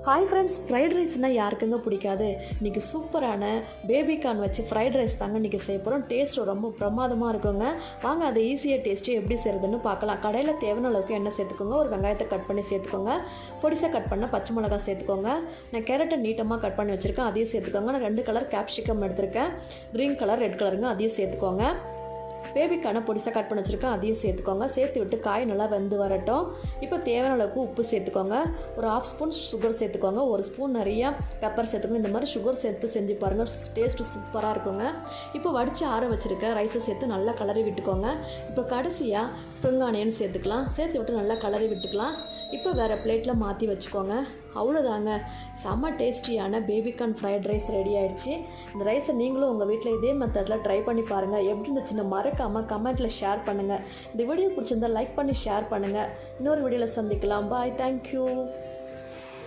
Hi friends, fried ரைஸ்னால் யாருக்குங்க பிடிக்காது? இன்றைக்கி சூப்பரான பேபி கார்ன் வச்சு ஃப்ரைட் ரைஸ் தாங்க இன்றைக்கி செய்ய போகிறோம். டேஸ்ட்டு ரொம்ப பிரமாதமாக இருக்குங்க. வாங்க அதை ஈஸியாக டேஸ்ட்டு எப்படி செய்கிறதுன்னு பார்க்கலாம். கடையில் தேவையான அளவுக்கு எண்ணெய் சேர்த்துக்கோங்க. ஒரு வெங்காயத்தை கட் பண்ணி சேர்த்துக்கோங்க. பொடிசாக கட் பண்ண பச்சை மிளகாய் சேர்த்துக்கோங்க. நான் கேரட்டை நீட்டமாக கட் பண்ணி வச்சுருக்கேன், அதையும் சேர்த்துக்கோங்க. நான் 2 கலர் கேப்சிகம் எடுத்திருக்கேன், க்ரீன் கலர், ரெட் கலருங்க, அதையும் சேர்த்துக்கோங்க. பேபிக்கான பொடிசாக கட் பண்ணி வச்சுருக்கேன், அதையும் சேர்த்துக்கோங்க. சேர்த்து விட்டு காய் நல்லா வெந்து வரட்டும். இப்போ தேவையான அளவுக்கு உப்பு சேர்த்துக்கோங்க. ஒரு 1/2 ஸ்பூன் சுகர் சேர்த்துக்கோங்க. 1 ஸ்பூன் நிறையா பெப்பர் சேர்த்துக்கோங்க. இந்த மாதிரி சுகர் சேர்த்து செஞ்சு பாருங்கள், டேஸ்ட்டு சூப்பராக இருக்குங்க. இப்போ வடித்து ஆற வச்சுருக்க ரைஸை சேர்த்து நல்லா கலரி விட்டுக்கோங்க. இப்போ கடைசியாக ஸ்ப்ரிங் ஆனியன் சேர்த்துக்கலாம். சேர்த்து விட்டு நல்லா கலரி விட்டுக்கலாம். இப்போ வேறு பிளேட்டில் மாற்றி வச்சுக்கோங்க. அவ்வளோதாங்க, செம்ம டேஸ்டியான பேபிகார்ன் ஃப்ரைட் ரைஸ் ரெடி ஆகிடுச்சு. இந்த ரைஸை நீங்களும் உங்கள் வீட்டில் இதே மெத்தடில் ட்ரை பண்ணி பாருங்கள். எப்படி இருந்துச்சுன்னு மறக்காமல் கமெண்ட்டில் ஷேர் பண்ணுங்கள். இந்த வீடியோ பிடிச்சிருந்தால் லைக் பண்ணி ஷேர் பண்ணுங்கள். இன்னொரு வீடியோவில் சந்திக்கலாம். பாய், தேங்க்யூ.